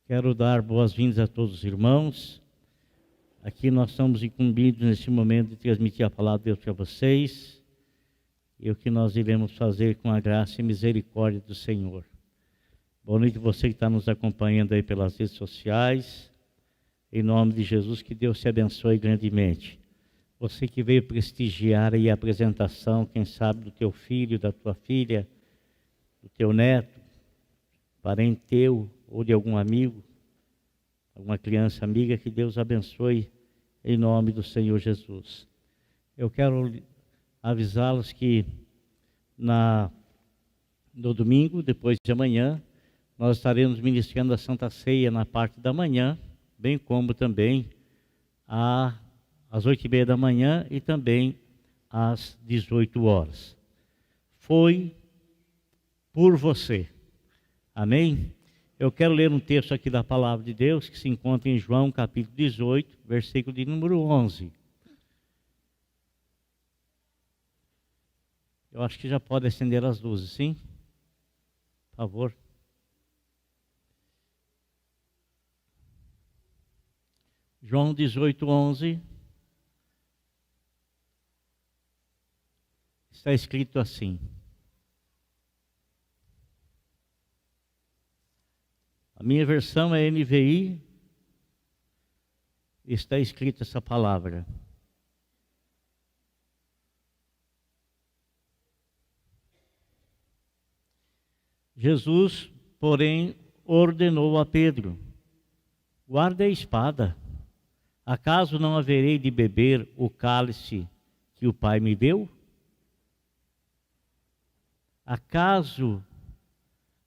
Quero dar boas-vindas a todos os irmãos. Aqui nós estamos incumbidos neste momento de transmitir a palavra de Deus para vocês. E o que nós iremos fazer com a graça e misericórdia do Senhor. Boa noite você que está nos acompanhando aí pelas redes sociais. Em nome de Jesus, que Deus te abençoe grandemente. Você que veio prestigiar aí a apresentação, quem sabe, do teu filho, da tua filha, do teu neto, parente teu ou de algum amigo, alguma criança amiga, que Deus abençoe em nome do Senhor Jesus. Eu quero avisá-los que no domingo, depois de amanhã, nós estaremos ministrando a Santa Ceia na parte da manhã, bem como também às 8h30 da manhã e também às 18 horas. Foi por você. Amém? Eu quero ler um texto aqui da palavra de Deus que se encontra em João capítulo 18, versículo de número 11. Eu acho que já pode acender as luzes, sim? Por favor. João 18, 11. Está escrito assim. A minha versão é NVI, está escrita essa palavra. Jesus, porém, ordenou a Pedro: guarda a espada. Acaso não haverei de beber o cálice que o Pai me deu? Acaso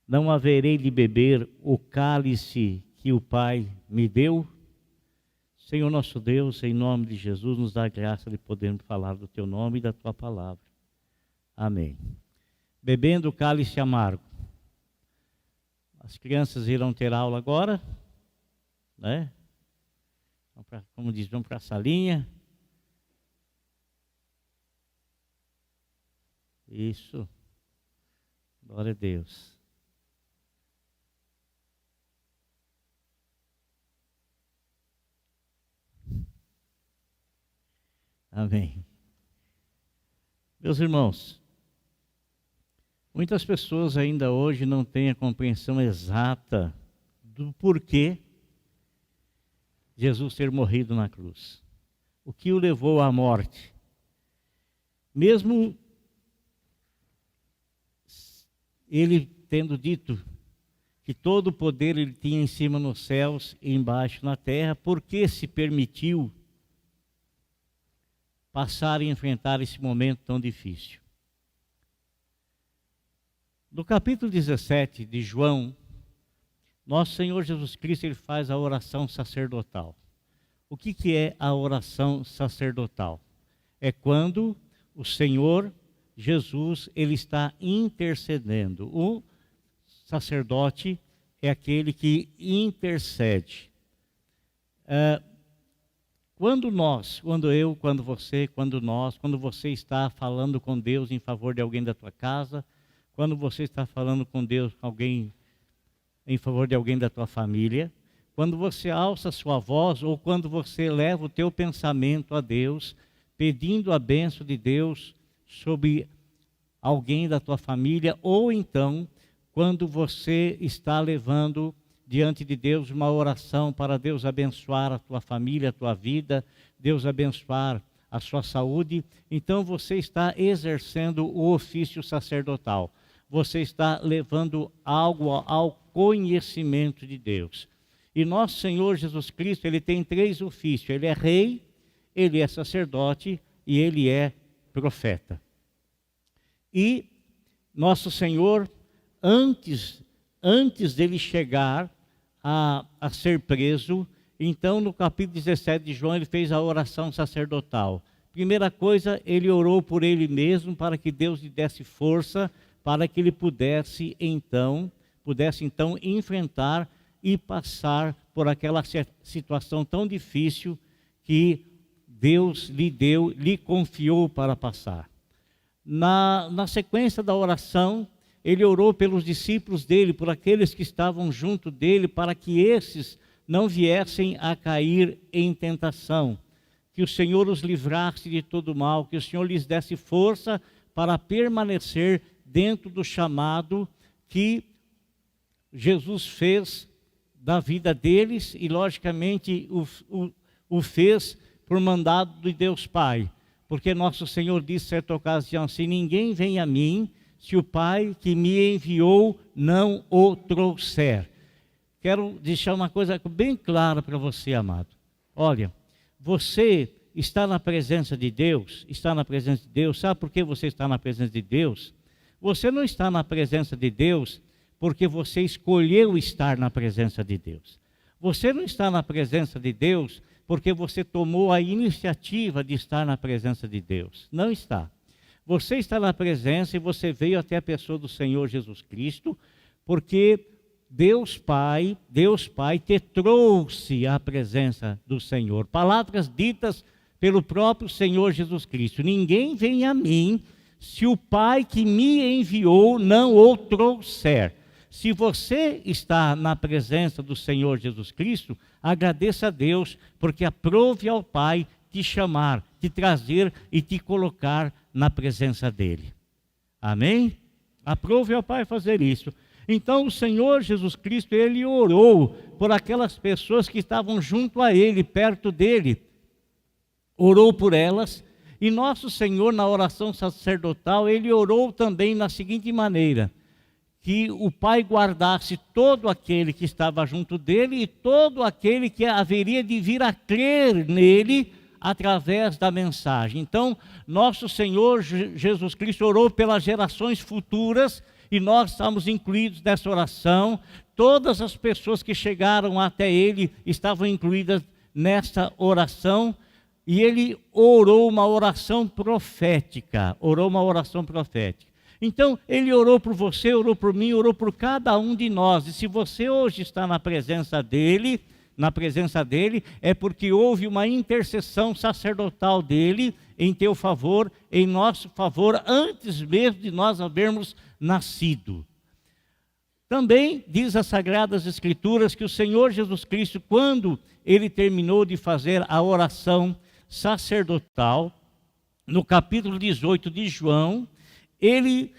não haverei de beber o cálice que o Pai me deu? Senhor nosso Deus, em nome de Jesus, nos dá a graça de podermos falar do Teu nome e da Tua palavra. Amém. Bebendo o cálice amargo. As crianças irão ter aula agora, né? Como diz, vamos para a salinha. Isso. Glória a Deus. Amém. Meus irmãos, muitas pessoas ainda hoje não têm a compreensão exata do porquê Jesus ter morrido na cruz. O que o levou à morte. Mesmo ele tendo dito que todo o poder ele tinha em cima nos céus e embaixo na terra, por que se permitiu passar e enfrentar esse momento tão difícil? No capítulo 17 de João, nosso Senhor Jesus Cristo ele faz a oração sacerdotal. O que é a oração sacerdotal? É quando o Senhor Jesus ele está intercedendo. O sacerdote é aquele que intercede. Quando você está falando com Deus em favor de alguém da tua casa, quando você está falando com Deus com alguém em favor de alguém da tua família, quando você alça a sua voz ou quando você leva o teu pensamento a Deus, pedindo a bênção de Deus sobre alguém da tua família, ou então quando você está levando diante de Deus uma oração para Deus abençoar a tua família, a tua vida, Deus abençoar a sua saúde, então você está exercendo o ofício sacerdotal. Você está levando algo ao conhecimento de Deus. E nosso Senhor Jesus Cristo, ele tem 3 ofícios. Ele é rei, ele é sacerdote e ele é profeta. E nosso Senhor, antes dele chegar a ser preso, então no capítulo 17 de João, ele fez a oração sacerdotal. Primeira coisa, ele orou por ele mesmo, para que Deus lhe desse força, para que ele pudesse então enfrentar e passar por aquela situação tão difícil que Deus lhe confiou para passar. Na sequência da oração, ele orou pelos discípulos dele, por aqueles que estavam junto dele, para que esses não viessem a cair em tentação. Que o Senhor os livrasse de todo mal, que o Senhor lhes desse força para permanecer dentro do chamado que Jesus fez da vida deles e, logicamente, o fez por mandado de Deus Pai. Porque nosso Senhor disse, certa ocasião, se ninguém vem a mim, se o Pai que me enviou não o trouxer. Quero deixar uma coisa bem clara para você, amado. Olha, você está na presença de Deus, sabe por que você está na presença de Deus? Você não está na presença de Deus porque você escolheu estar na presença de Deus. Você não está na presença de Deus porque você tomou a iniciativa de estar na presença de Deus. Não está. Você está na presença e você veio até a pessoa do Senhor Jesus Cristo, porque Deus Pai te trouxe à presença do Senhor. Palavras ditas pelo próprio Senhor Jesus Cristo. Ninguém vem a mim se o Pai que me enviou não o trouxer. Se você está na presença do Senhor Jesus Cristo, agradeça a Deus, porque aprove ao Pai te chamar, te trazer e te colocar na presença dele. Amém? Aprove ao Pai fazer isso. Então o Senhor Jesus Cristo, ele orou por aquelas pessoas que estavam junto a ele, perto dele. Orou por elas. E nosso Senhor, na oração sacerdotal, ele orou também na seguinte maneira: que o Pai guardasse todo aquele que estava junto dele e todo aquele que haveria de vir a crer nele através da mensagem. Então, nosso Senhor Jesus Cristo orou pelas gerações futuras e nós estamos incluídos nessa oração. Todas as pessoas que chegaram até ele estavam incluídas nessa oração. E ele orou uma oração profética, Então, ele orou por você, orou por mim, orou por cada um de nós. E se você hoje está na presença dele, é porque houve uma intercessão sacerdotal dele em teu favor, em nosso favor, antes mesmo de nós havermos nascido. Também diz as Sagradas Escrituras que o Senhor Jesus Cristo, quando ele terminou de fazer a oração sacerdotal, no capítulo 18 de João, ele,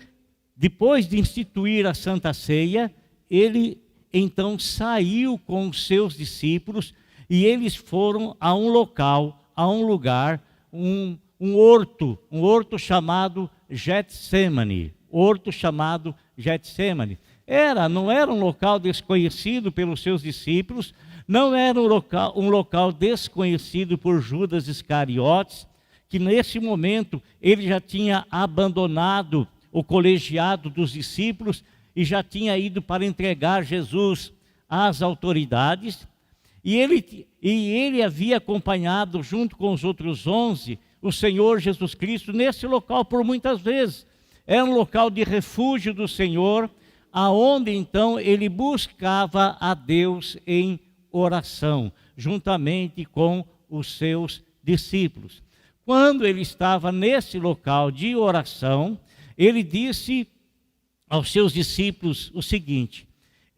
depois de instituir a Santa Ceia, ele então saiu com os seus discípulos e eles foram a um lugar, um horto chamado Getsemane. Não era um local desconhecido pelos seus discípulos, não era um local desconhecido por Judas Iscariotes, que nesse momento ele já tinha abandonado o colegiado dos discípulos e já tinha ido para entregar Jesus às autoridades. E ele havia acompanhado, junto com os outros 11, o Senhor Jesus Cristo nesse local por muitas vezes. Era um local de refúgio do Senhor, aonde então ele buscava a Deus em oração, juntamente com os seus discípulos. Quando ele estava nesse local de oração, ele disse aos seus discípulos o seguinte: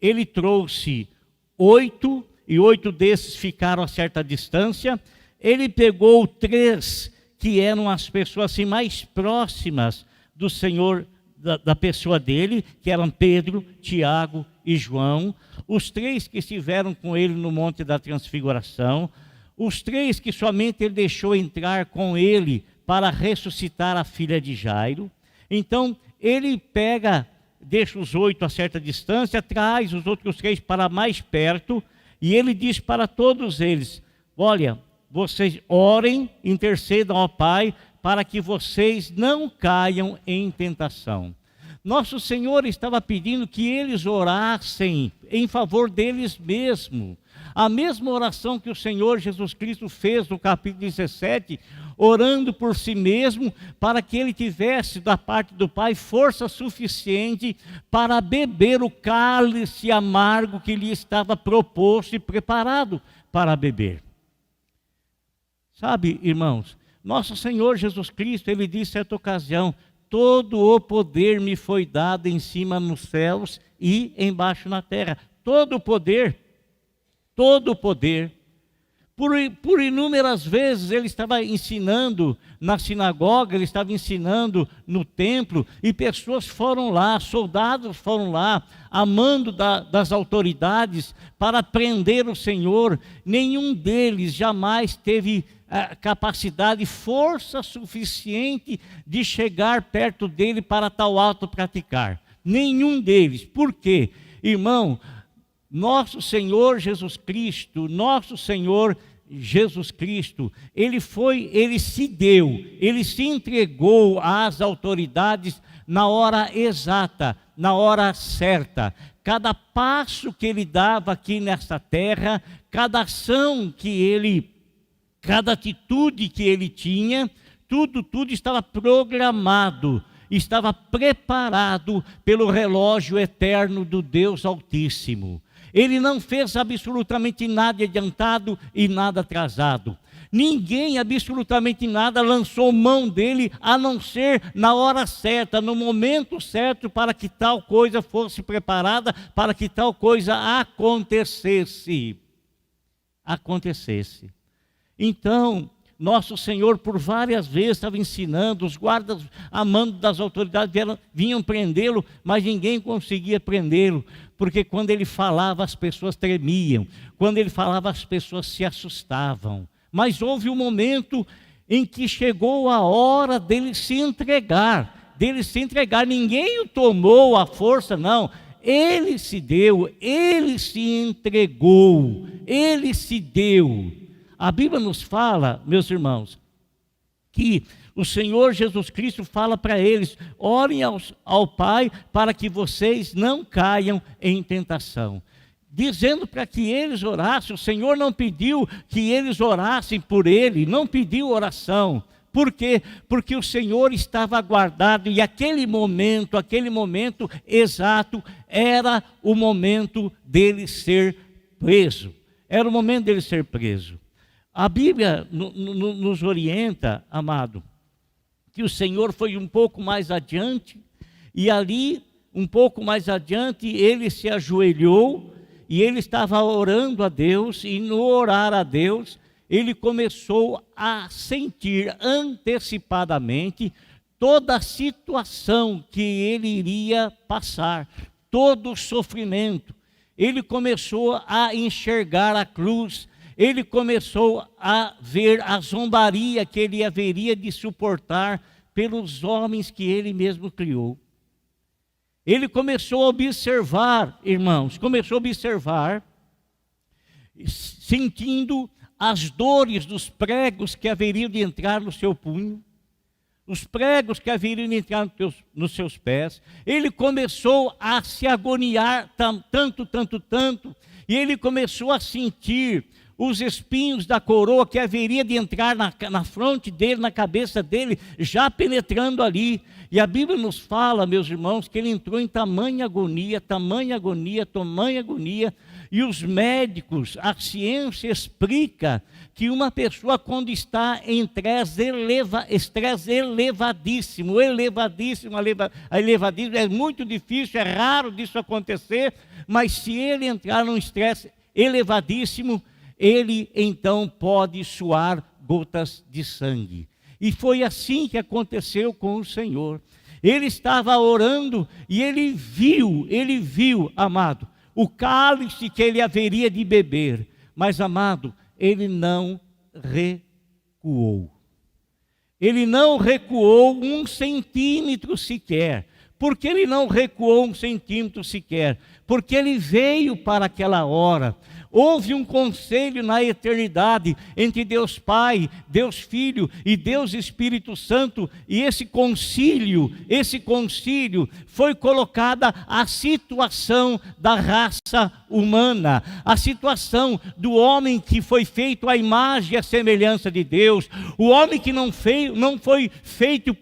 ele trouxe 8, e 8 desses ficaram a certa distância. Ele pegou 3 que eram as pessoas assim mais próximas do Senhor, da pessoa dele, que eram Pedro, Tiago e João, os 3 que estiveram com ele no Monte da Transfiguração, os 3 que somente ele deixou entrar com ele para ressuscitar a filha de Jairo. Então ele deixa os 8 a certa distância, traz os outros 3 para mais perto, e ele diz para todos eles: olha, vocês orem, intercedam ao Pai, para que vocês não caiam em tentação. Nosso Senhor estava pedindo que eles orassem em favor deles mesmos. A mesma oração que o Senhor Jesus Cristo fez no capítulo 17, orando por si mesmo, para que ele tivesse da parte do Pai força suficiente para beber o cálice amargo que lhe estava proposto e preparado para beber. Sabe, irmãos, nosso Senhor Jesus Cristo, ele disse em certa ocasião: todo o poder me foi dado em cima nos céus e embaixo na terra. Todo o poder, todo o poder. Por inúmeras vezes ele estava ensinando na sinagoga, ele estava ensinando no templo, e pessoas foram lá, soldados foram lá, amando das autoridades para prender o Senhor. Nenhum deles jamais teve capacidade, força suficiente de chegar perto dele para tal ato praticar. Nenhum deles. Por quê? Irmão, nosso Senhor Jesus Cristo, ele se deu, ele se entregou às autoridades na hora exata, na hora certa. Cada passo que ele dava aqui nesta terra, cada ação cada atitude que ele tinha, tudo estava programado, estava preparado pelo relógio eterno do Deus Altíssimo. Ele não fez absolutamente nada adiantado e nada atrasado. Ninguém, absolutamente nada, lançou mão dele, a não ser na hora certa, no momento certo, para que tal coisa fosse preparada, para que tal coisa acontecesse. Então, nosso Senhor por várias vezes estava ensinando, os guardas, amando das autoridades, vinham prendê-lo, mas ninguém conseguia prendê-lo, porque quando ele falava as pessoas tremiam, quando ele falava as pessoas se assustavam. Mas houve um momento em que chegou a hora dele se entregar, ninguém o tomou à força, não. Ele se deu, ele se entregou, ele se deu. A Bíblia nos fala, meus irmãos, que o Senhor Jesus Cristo fala para eles: orem ao Pai para que vocês não caiam em tentação. Dizendo para que eles orassem, o Senhor não pediu que eles orassem por ele, não pediu oração. Por quê? Porque o Senhor estava aguardado, e aquele momento exato, era o momento dele ser preso. Era o momento dele ser preso. A Bíblia nos orienta, amado, que o Senhor foi um pouco mais adiante, e ali, um pouco mais adiante, ele se ajoelhou, e ele estava orando a Deus, e no orar a Deus, ele começou a sentir antecipadamente toda a situação que ele iria passar, todo o sofrimento. Ele começou a enxergar a cruz, ele começou a ver a zombaria que ele haveria de suportar pelos homens que ele mesmo criou. Ele começou a observar, irmãos, sentindo as dores dos pregos que haveriam de entrar no seu punho, os pregos que haveriam de entrar nos seus pés. Ele começou a se agoniar tanto, e ele começou a sentir os espinhos da coroa que haveria de entrar na fronte dele, na cabeça dele, já penetrando ali. E a Bíblia nos fala, meus irmãos, que ele entrou em tamanha agonia, e os médicos, a ciência explica que uma pessoa, quando está em estresse elevadíssimo, é muito difícil, é raro disso acontecer, mas se ele entrar num estresse elevadíssimo, ele então pode suar gotas de sangue. E foi assim que aconteceu com o Senhor. Ele estava orando e ele viu, amado, o cálice que ele haveria de beber. Mas, amado, ele não recuou. Ele não recuou 1 centímetro sequer. Por que ele não recuou 1 centímetro sequer? Porque ele veio para aquela hora. Houve um conselho na eternidade entre Deus Pai, Deus Filho e Deus Espírito Santo, e esse concílio foi colocada a situação da raça humana, a situação do homem que foi feito à imagem e à semelhança de Deus, o homem que não foi feito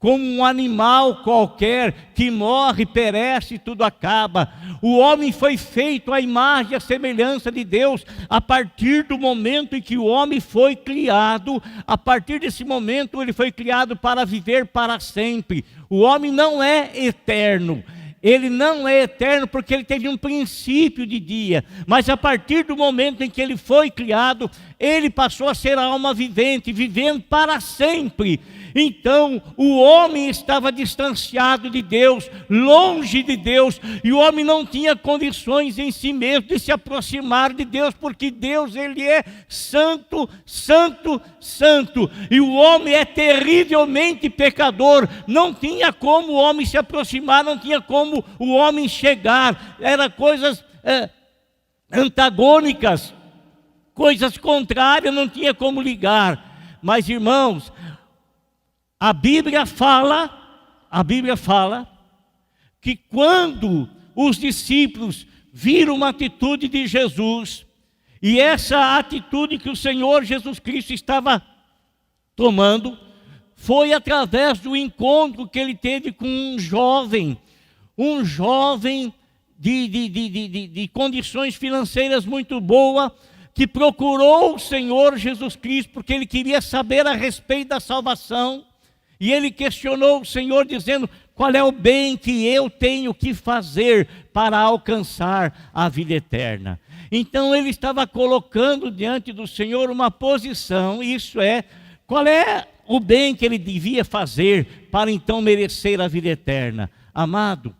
como um animal qualquer que morre, perece e tudo acaba. O homem foi feito à imagem e à semelhança de Deus. A partir do momento em que o homem foi criado, a partir desse momento ele foi criado para viver para sempre. O homem não é eterno. Ele não é eterno porque ele teve um princípio de dia, mas a partir do momento em que ele foi criado, ele passou a ser a alma vivente, vivendo para sempre. Então o homem estava distanciado de Deus, longe de Deus, e o homem não tinha condições em si mesmo de se aproximar de Deus, porque Deus, ele é santo, santo, santo, e o homem é terrivelmente pecador. Não tinha como o homem se aproximar, não tinha como o homem chegar, eram coisas antagônicas, coisas contrárias, não tinha como ligar. Mas irmãos, a Bíblia fala que quando os discípulos viram uma atitude de Jesus, e essa atitude que o Senhor Jesus Cristo estava tomando, foi através do encontro que ele teve com um jovem de condições financeiras muito boas, que procurou o Senhor Jesus Cristo, porque ele queria saber a respeito da salvação. E ele questionou o Senhor dizendo: qual é o bem que eu tenho que fazer para alcançar a vida eterna? Então ele estava colocando diante do Senhor uma posição, isso é, qual é o bem que ele devia fazer para então merecer a vida eterna? Amado,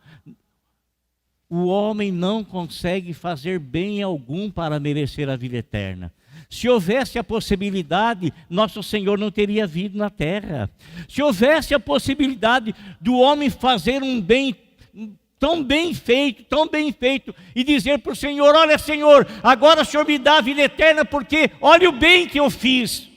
o homem não consegue fazer bem algum para merecer a vida eterna. Se houvesse a possibilidade, nosso Senhor não teria vindo na terra. Se houvesse a possibilidade do homem fazer um bem tão bem feito, e dizer para o Senhor: olha, Senhor, agora o Senhor me dá a vida eterna, porque olha o bem que eu fiz.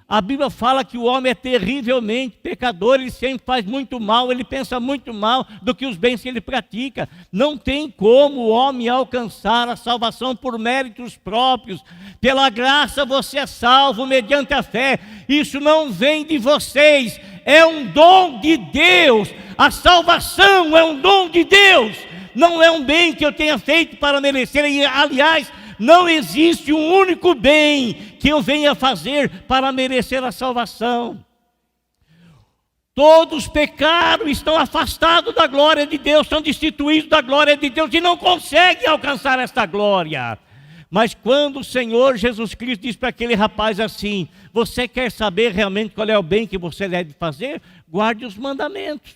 A Bíblia fala que o homem é terrivelmente pecador, ele sempre faz muito mal, ele pensa muito mal do que os bens que ele pratica. Não tem como o homem alcançar a salvação por méritos próprios. Pela graça você é salvo mediante a fé. Isso não vem de vocês, é um dom de Deus. A salvação é um dom de Deus, não é um bem que eu tenha feito para merecer. E, aliás, não existe um único bem que eu venha fazer para merecer a salvação. Todos pecaram, estão afastados da glória de Deus, são destituídos da glória de Deus e não conseguem alcançar esta glória. Mas quando o Senhor Jesus Cristo diz para aquele rapaz assim: você quer saber realmente qual é o bem que você deve fazer? Guarde os mandamentos.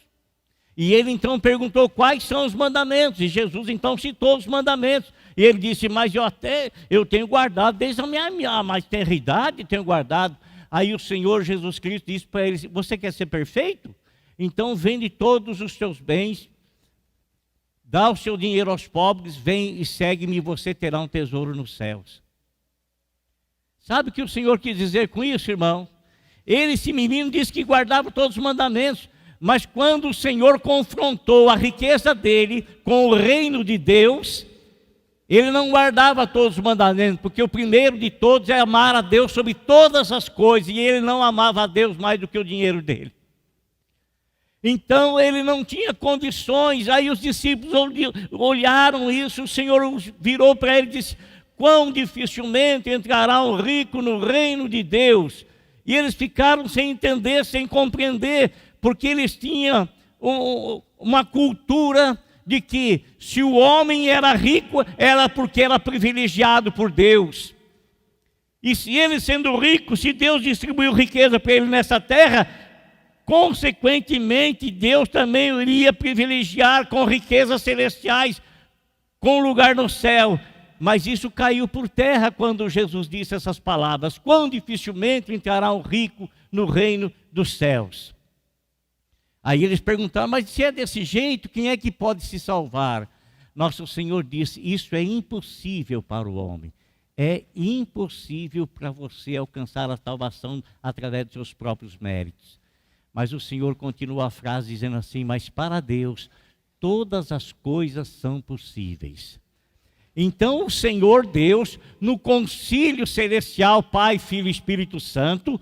E ele então perguntou: quais são os mandamentos? E Jesus então citou os mandamentos. E ele disse: mas eu tenho guardado desde a minha mais tenra idade, tenho guardado. Aí o Senhor Jesus Cristo disse para ele: você quer ser perfeito? Então vende todos os seus bens, dá o seu dinheiro aos pobres, vem e segue-me, e você terá um tesouro nos céus. Sabe o que o Senhor quis dizer com isso, irmão? Esse menino disse que guardava todos os mandamentos, mas quando o Senhor confrontou a riqueza dele com o reino de Deus, ele não guardava todos os mandamentos, porque o primeiro de todos é amar a Deus sobre todas as coisas, e ele não amava a Deus mais do que o dinheiro dele. Então ele não tinha condições. Aí os discípulos olharam isso, o Senhor virou para ele e disse: quão dificilmente entrará um rico no reino de Deus. E eles ficaram sem entender, sem compreender, porque eles tinham uma cultura de que se o homem era rico, era porque era privilegiado por Deus. E se ele sendo rico, se Deus distribuiu riqueza para ele nessa terra, consequentemente Deus também iria privilegiar com riquezas celestiais, com lugar no céu. Mas isso caiu por terra quando Jesus disse essas palavras: quão dificilmente entrará um rico no reino dos céus. Aí eles perguntaram: mas se é desse jeito, quem é que pode se salvar? Nosso Senhor disse: isso é impossível para o homem. É impossível para você alcançar a salvação através dos seus próprios méritos. Mas o Senhor continua a frase dizendo assim: mas para Deus todas as coisas são possíveis. Então o Senhor Deus, no concílio celestial, Pai, Filho e Espírito Santo,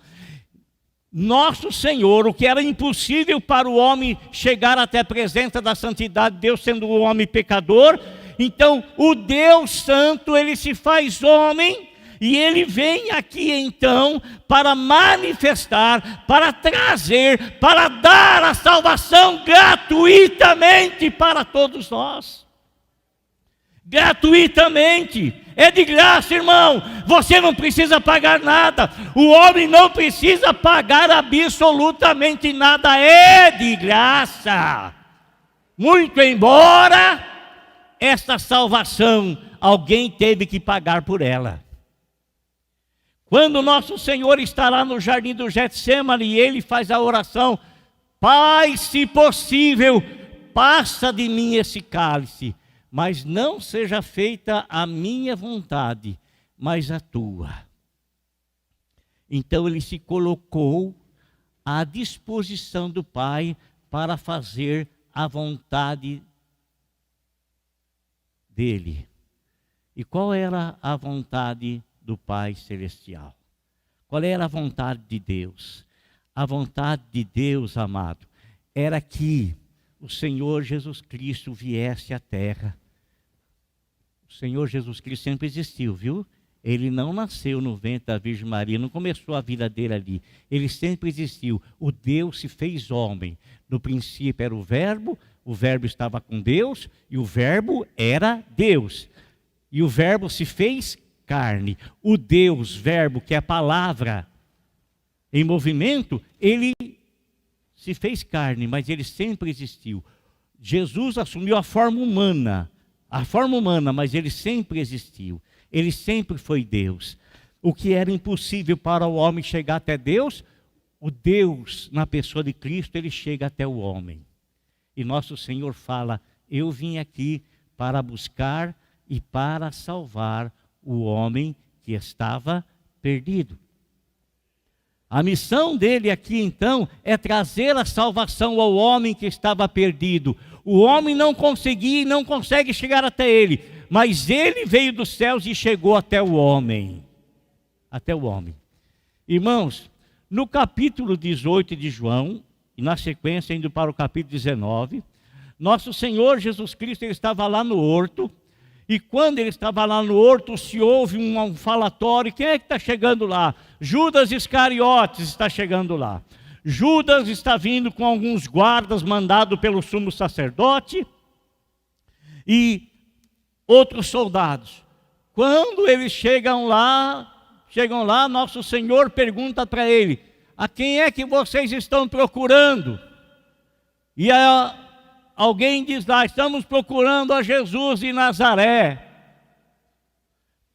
nosso Senhor, o que era impossível para o homem chegar até a presença da santidade, Deus sendo um homem pecador, então o Deus Santo, ele se faz homem, e ele vem aqui então para manifestar, para trazer, para dar a salvação gratuitamente para todos nós. Gratuitamente, é de graça, irmão. Você não precisa pagar nada. O homem não precisa pagar absolutamente nada, é de graça. Muito embora esta salvação alguém teve que pagar por ela. Quando nosso Senhor está lá no jardim do Getsemane e ele faz a oração: Pai, se possível, passa de mim esse cálice, mas não seja feita a minha vontade, mas a tua. Então ele se colocou à disposição do Pai para fazer a vontade dele. E qual era a vontade do Pai Celestial? Qual era a vontade de Deus? A vontade de Deus, amado, era que o Senhor Jesus Cristo viesse à terra. O Senhor Jesus Cristo sempre existiu, viu? Ele não nasceu no ventre da Virgem Maria, não começou a vida dele ali. Ele sempre existiu. O Deus se fez homem. No princípio era o Verbo estava com Deus e o Verbo era Deus. E o Verbo se fez carne. O Deus, Verbo, que é a palavra em movimento, ele se fez carne, mas ele sempre existiu. Jesus assumiu a forma humana, mas ele sempre existiu. Ele sempre foi Deus. O que era impossível para o homem chegar até Deus, o Deus, na pessoa de Cristo, ele chega até o homem. E nosso Senhor fala: eu vim aqui para buscar e para salvar o homem que estava perdido. A missão dele aqui então é trazer a salvação ao homem que estava perdido. O homem não conseguia e não consegue chegar até ele, mas ele veio dos céus e chegou até o homem. Até o homem. Irmãos, no capítulo 18 de João, e na sequência indo para o capítulo 19, nosso Senhor Jesus Cristo, ele estava lá no horto, e quando ele estava lá no horto, se ouve um falatório: quem é que está chegando lá? Judas Iscariotes está chegando lá. Judas está vindo com alguns guardas mandado pelo sumo sacerdote e outros soldados. Quando eles chegam lá, nosso Senhor pergunta para ele: a quem é que vocês estão procurando? E alguém diz lá: estamos procurando a Jesus de Nazaré.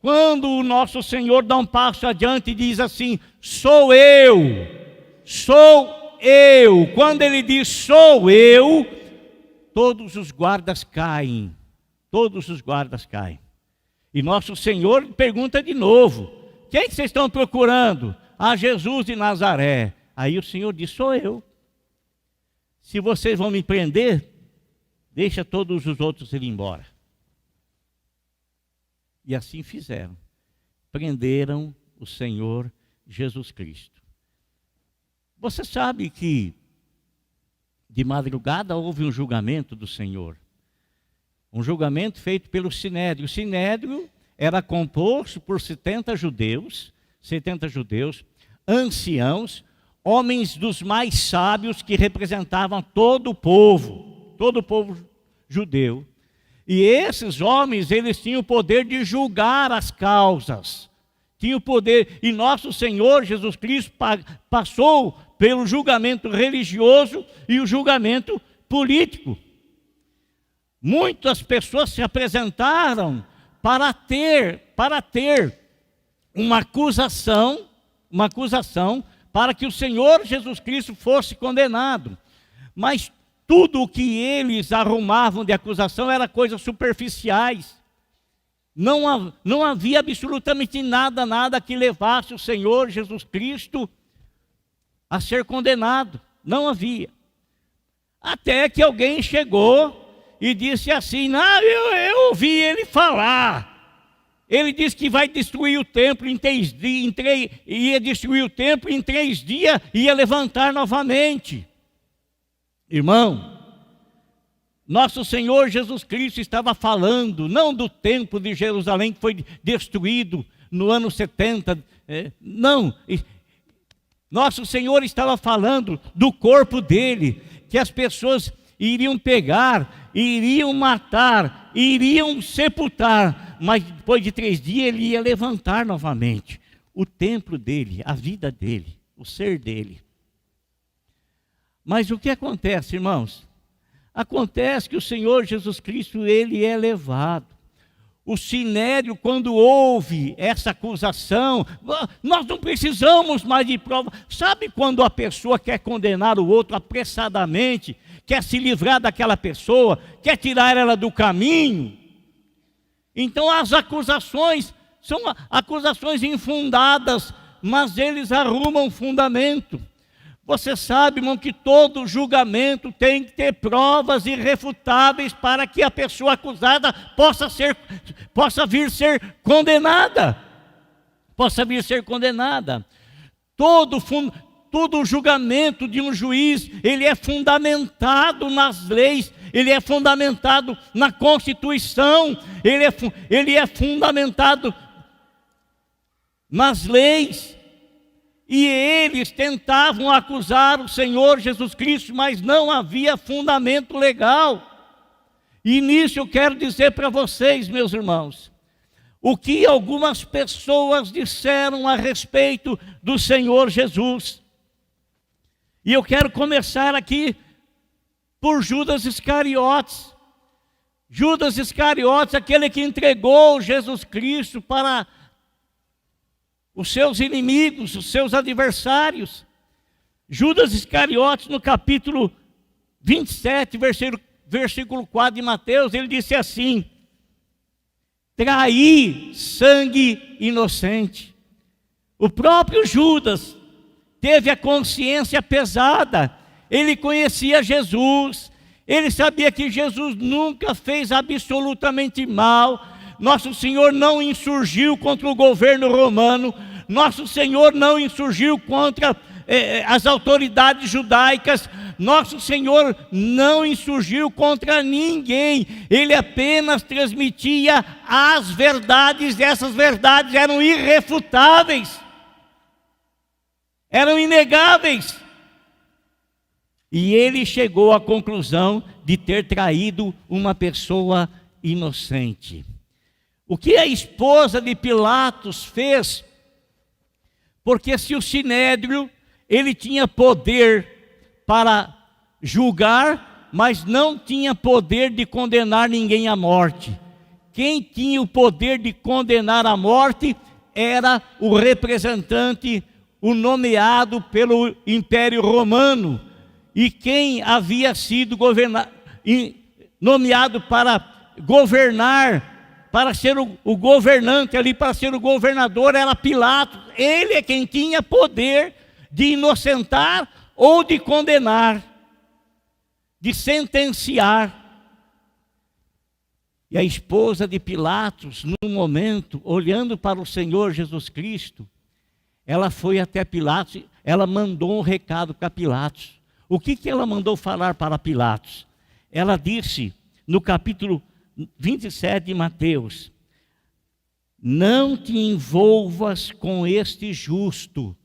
Quando o nosso Senhor dá um passo adiante e diz assim: sou eu. Quando ele diz sou eu, todos os guardas caem. E nosso Senhor pergunta de novo: quem vocês estão procurando? A Jesus de Nazaré. Aí o Senhor diz: sou eu. Se vocês vão me prender, deixa todos os outros ir embora. E assim fizeram. Prenderam o Senhor Jesus Cristo. Você sabe que de madrugada houve um julgamento do Senhor. Um julgamento feito pelo Sinédrio. O Sinédrio era composto por 70 judeus, anciãos, homens dos mais sábios que representavam todo o povo judeu. E esses homens, eles tinham o poder de julgar as causas. Tinham o poder, e nosso Senhor Jesus Cristo passou pelo julgamento religioso e o julgamento político. Muitas pessoas se apresentaram para ter uma acusação para que o Senhor Jesus Cristo fosse condenado. Mas tudo o que eles arrumavam de acusação era coisas superficiais. Não havia absolutamente nada que levasse o Senhor Jesus Cristo a ser condenado. Não havia. Até que alguém chegou e disse assim: não, eu ouvi ele falar Ele disse que vai destruir o templo em 3 dias, ia destruir o templo em 3 dias, ia levantar novamente. Irmão, nosso Senhor Jesus Cristo estava falando, não do templo de Jerusalém que foi destruído no ano 70, não. Nosso Senhor estava falando do corpo dele, que as pessoas iriam pegar, iriam matar, iriam sepultar, mas depois de 3 dias ele ia levantar novamente o templo dele, a vida dele, o ser dele. Mas o que acontece, irmãos? Acontece que o Senhor Jesus Cristo, ele é levado. O Sinédrio, quando ouve essa acusação, nós não precisamos mais de prova. Sabe quando a pessoa quer condenar o outro apressadamente, quer se livrar daquela pessoa, quer tirar ela do caminho? Então as acusações são acusações infundadas, mas eles arrumam fundamento. Você sabe, irmão, que todo julgamento tem que ter provas irrefutáveis para que a pessoa acusada possa vir ser condenada. Possa vir ser condenada. Todo julgamento de um juiz, ele é fundamentado nas leis, ele é fundamentado na Constituição, ele é fundamentado nas leis. E eles tentavam acusar o Senhor Jesus Cristo, mas não havia fundamento legal. E nisso eu quero dizer para vocês, meus irmãos, o que algumas pessoas disseram a respeito do Senhor Jesus. E eu quero começar aqui por Judas Iscariotes. Judas Iscariotes, aquele que entregou Jesus Cristo para os seus inimigos, os seus adversários. Judas Iscariotes, no capítulo 27, versículo 4 de Mateus, ele disse assim: traí sangue inocente. O próprio Judas teve a consciência pesada, ele conhecia Jesus, ele sabia que Jesus nunca fez absolutamente mal. Nosso Senhor não insurgiu contra o governo romano, nosso Senhor não insurgiu contra as autoridades judaicas, nosso Senhor não insurgiu contra ninguém, ele apenas transmitia as verdades, e essas verdades eram irrefutáveis, eram inegáveis. E ele chegou à conclusão de ter traído uma pessoa inocente. O que a esposa de Pilatos fez? Porque se o Sinédrio, ele tinha poder para julgar, mas não tinha poder de condenar ninguém à morte. Quem tinha o poder de condenar à morte era o representante, o nomeado pelo Império Romano. E quem havia sido nomeado para governar, para ser o governante ali, para ser o governador, era Pilatos. Ele é quem tinha poder de inocentar ou de condenar, de sentenciar. E a esposa de Pilatos, num momento, olhando para o Senhor Jesus Cristo, ela foi até Pilatos, ela mandou um recado para Pilatos. O que ela mandou falar para Pilatos? Ela disse, no capítulo 27 de Mateus: não te envolvas com este justo,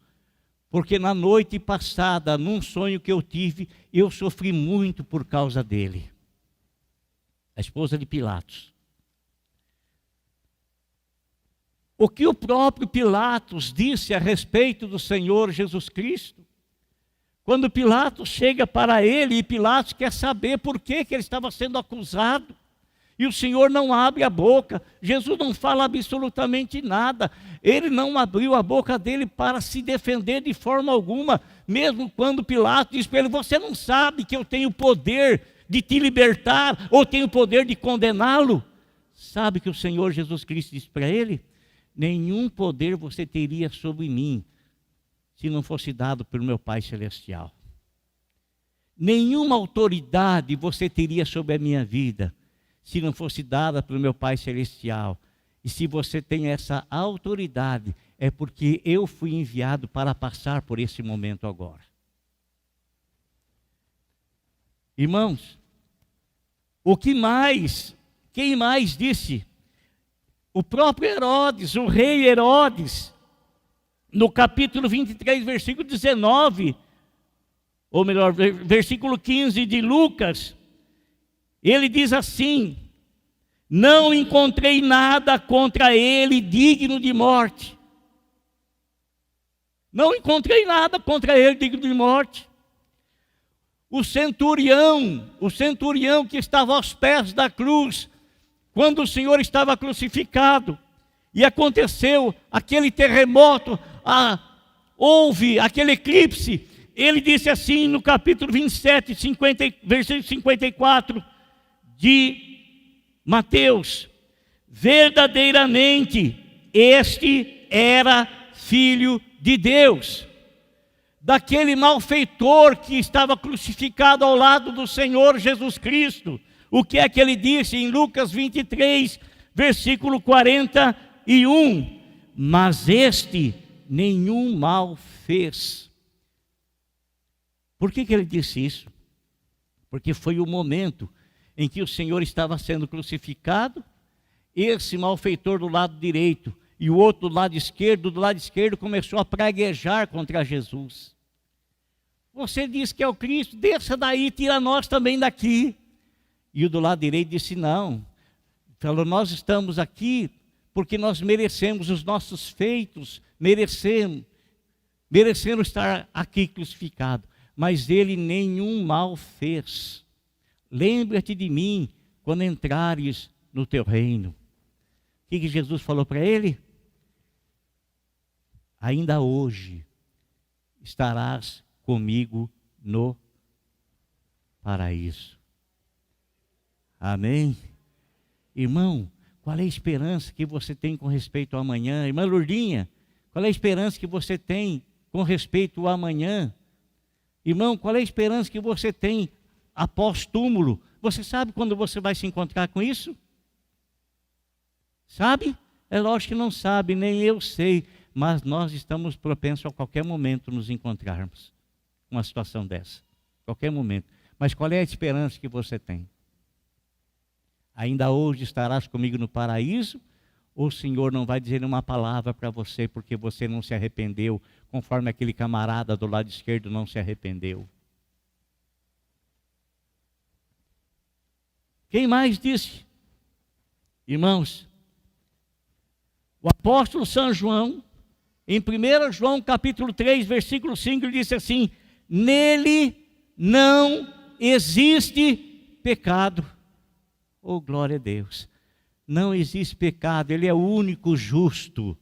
porque na noite passada, num sonho que eu tive, eu sofri muito por causa dele. A esposa de Pilatos. O que o próprio Pilatos disse a respeito do Senhor Jesus Cristo? Quando Pilatos chega para ele, e Pilatos quer saber por que ele estava sendo acusado, e o Senhor não abre a boca, Jesus não fala absolutamente nada, ele não abriu a boca dele para se defender de forma alguma, mesmo quando Pilatos diz para ele: você não sabe que eu tenho poder de te libertar, ou tenho poder de condená-lo? Sabe que o Senhor Jesus Cristo disse para ele: nenhum poder você teria sobre mim, se não fosse dado pelo meu Pai Celestial. Nenhuma autoridade você teria sobre a minha vida, se não fosse dada pelo meu Pai Celestial. E se você tem essa autoridade, é porque eu fui enviado para passar por esse momento agora. Irmãos, quem mais disse? O próprio Herodes, o rei Herodes, no capítulo 23, versículo 19, ou melhor, versículo 15 de Lucas, ele diz assim: não encontrei nada contra ele digno de morte. Não encontrei nada contra ele digno de morte. O centurião que estava aos pés da cruz, quando o Senhor estava crucificado, e aconteceu aquele terremoto, houve aquele eclipse, ele disse assim no capítulo 27, versículo 54 de Mateus: verdadeiramente este era filho de Deus. Daquele malfeitor que estava crucificado ao lado do Senhor Jesus Cristo. O que é que ele disse em Lucas 23, versículo 41? Mas este nenhum mal fez. Por que ele disse isso? Porque foi o momento em que o Senhor estava sendo crucificado, esse malfeitor do lado direito e o outro do lado esquerdo começou a praguejar contra Jesus. Você diz que é o Cristo, desça daí, tira nós também daqui. E o do lado direito disse não. Falou, nós estamos aqui porque nós merecemos os nossos feitos, merecemos estar aqui crucificado. Mas ele nenhum mal fez. Lembra-te de mim quando entrares no teu reino. O que Jesus falou para ele? Ainda hoje estarás comigo no paraíso. Amém? Irmão, qual é a esperança que você tem com respeito ao amanhã? Irmã Lourdinha, qual é a esperança que você tem com respeito ao amanhã? Irmão, qual é a esperança que você tem após túmulo? Você sabe quando você vai se encontrar com isso? Sabe? É lógico que não sabe, nem eu sei, mas nós estamos propensos a qualquer momento nos encontrarmos com uma situação dessa. Qualquer momento. Mas qual é a esperança que você tem? Ainda hoje estarás comigo no paraíso? Ou o Senhor não vai dizer uma palavra para você porque você não se arrependeu, conforme aquele camarada do lado esquerdo não se arrependeu? Quem mais disse? Irmãos, o apóstolo São João, em 1 João capítulo 3, versículo 5, ele disse assim: nele não existe pecado. Oh, glória a Deus. Não existe pecado, ele é o único justo.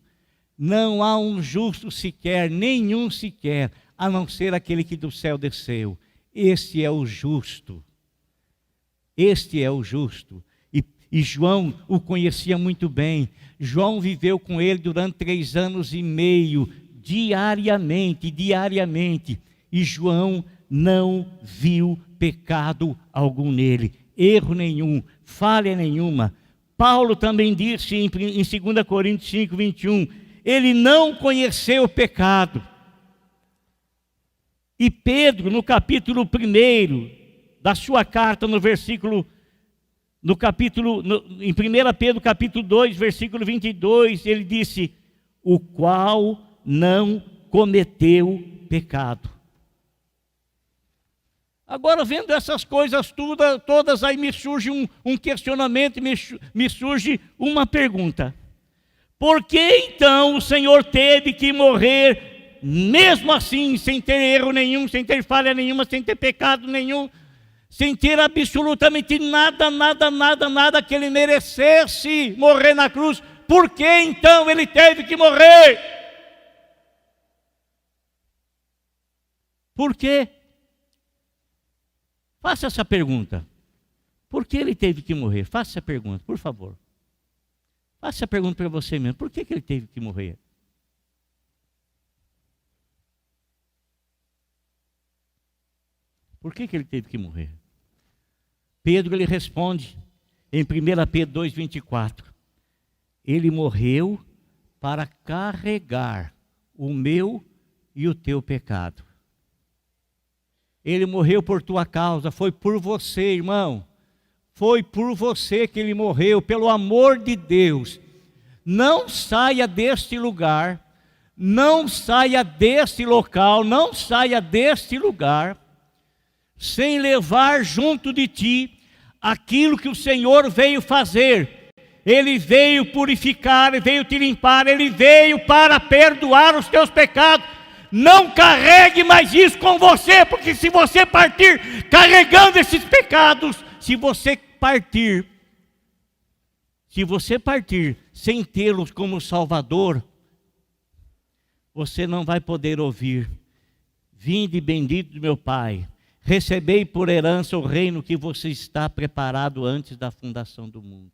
Não há um justo sequer, nenhum sequer, a não ser aquele que do céu desceu. Este é o justo. Este é o justo. E João o conhecia muito bem. João viveu com ele durante 3 anos e meio, diariamente. E João não viu pecado algum nele, erro nenhum, falha nenhuma. Paulo também disse em 2 Coríntios 5, 21, ele não conheceu o pecado. E Pedro, no capítulo 1 da sua carta, em 1 Pedro capítulo 2, versículo 22, ele disse, o qual não cometeu pecado. Agora, vendo essas coisas todas, aí me surge um questionamento, me surge uma pergunta. Por que então o Senhor teve que morrer, mesmo assim, sem ter erro nenhum, sem ter falha nenhuma, sem ter pecado nenhum, sem ter absolutamente nada que ele merecesse morrer na cruz? Por que então ele teve que morrer? Por quê? Faça essa pergunta. Por que ele teve que morrer? Faça essa pergunta, por favor. Faça essa pergunta para você mesmo. Por que ele teve que morrer? Por que ele teve que morrer? Pedro, ele responde em 1 Pedro 2, 24. Ele morreu para carregar o meu e o teu pecado. Ele morreu por tua causa, foi por você, irmão. Foi por você que ele morreu, pelo amor de Deus. Não saia deste lugar, não saia deste local, não saia deste lugar, sem levar junto de ti aquilo que o Senhor veio fazer. Ele veio purificar, Ele veio te limpar, Ele veio para perdoar os teus pecados. Não carregue mais isso com você, porque se você partir carregando esses pecados, se você partir sem tê-los como Salvador, você não vai poder ouvir: vinde bendito do meu Pai, recebei por herança o reino que você está preparado antes da fundação do mundo.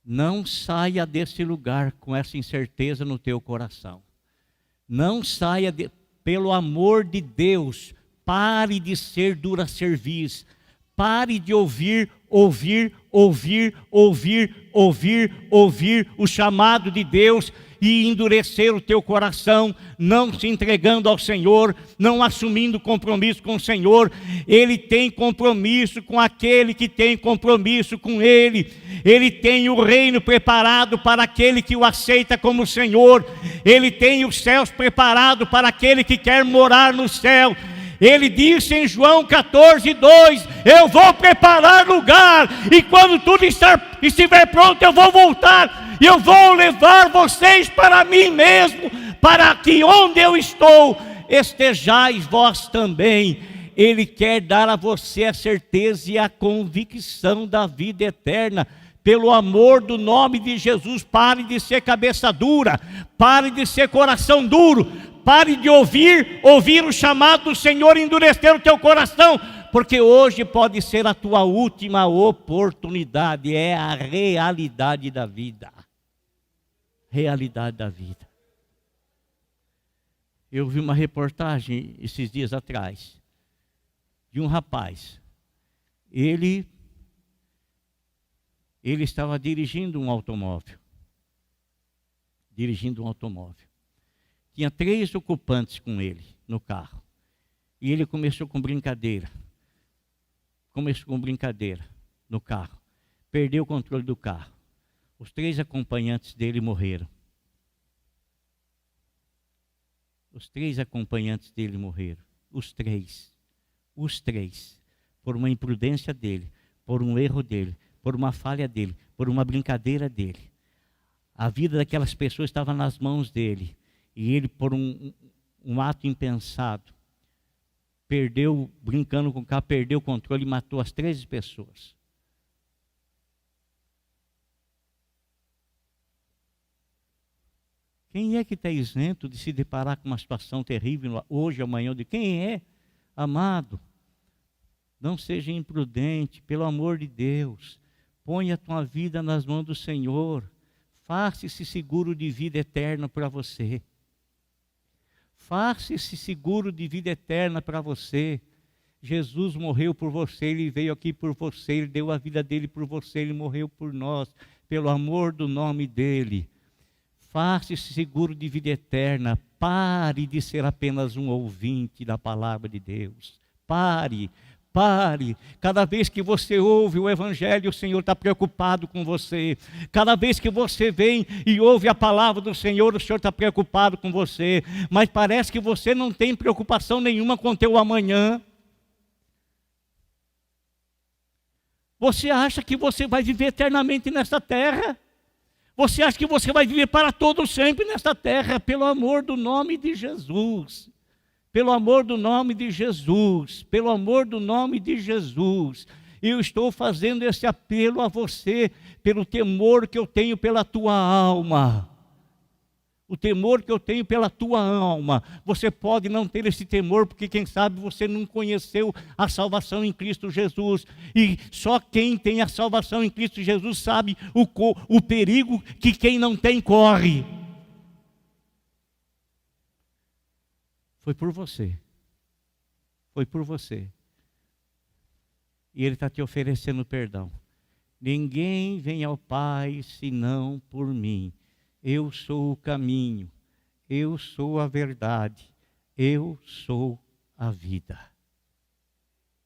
Não saia desse lugar com essa incerteza no teu coração. Não saia, pelo amor de Deus, pare de ser dura-cerviz. Pare de ouvir o chamado de Deus e endurecer o teu coração, não se entregando ao Senhor, não assumindo compromisso com o Senhor. Ele tem compromisso com aquele que tem compromisso com Ele. Ele tem o reino preparado para aquele que o aceita como Senhor. Ele tem os céus preparados para aquele que quer morar no céu. Ele disse em João 14:2: eu vou preparar lugar, e quando tudo estiver pronto, eu vou voltar, e eu vou levar vocês para mim mesmo, para que onde eu estou, estejais vós também. Ele quer dar a você a certeza e a convicção da vida eterna. Pelo amor do nome de Jesus, pare de ser cabeça dura, pare de ser coração duro, pare de ouvir o chamado do Senhor e endurecer o teu coração, porque hoje pode ser a tua última oportunidade. É a realidade da vida. Realidade da vida. Eu vi uma reportagem esses dias atrás de um rapaz. Ele estava dirigindo um automóvel. Tinha 3 ocupantes com ele no carro. E ele começou com brincadeira no carro. Perdeu o controle do carro. Os 3 acompanhantes dele morreram. Os 3 acompanhantes dele morreram. Os três. Por uma imprudência dele, por um erro dele, por uma falha dele, por uma brincadeira dele. A vida daquelas pessoas estava nas mãos dele. E ele, por um ato impensado, brincando com o carro, perdeu o controle e matou as 13 pessoas. Quem é que está isento de se deparar com uma situação terrível hoje, amanhã? Quem é, amado? Não seja imprudente, pelo amor de Deus. Ponha a tua vida nas mãos do Senhor. Faça esse seguro de vida eterna para você. Faça esse seguro de vida eterna para você. Jesus morreu por você, Ele veio aqui por você, Ele deu a vida dele por você, Ele morreu por nós, pelo amor do nome dEle. Faça esse seguro de vida eterna. Pare de ser apenas um ouvinte da palavra de Deus. Pare. Cada vez que você ouve o Evangelho, o Senhor está preocupado com você. Cada vez que você vem e ouve a palavra do Senhor, o Senhor está preocupado com você. Mas parece que você não tem preocupação nenhuma com o teu amanhã. Você acha que você vai viver eternamente nesta terra? Você acha que você vai viver para todo sempre nesta terra? Pelo amor do nome de Jesus. Pelo amor do nome de Jesus, pelo amor do nome de Jesus, eu estou fazendo esse apelo a você, pelo temor que eu tenho pela tua alma. O temor que eu tenho pela tua alma. Você pode não ter esse temor, porque quem sabe você não conheceu a salvação em Cristo Jesus. E só quem tem a salvação em Cristo Jesus sabe o perigo que quem não tem corre. Foi por você. E Ele está te oferecendo perdão. Ninguém vem ao Pai senão por mim. Eu sou o caminho, eu sou a verdade, eu sou a vida.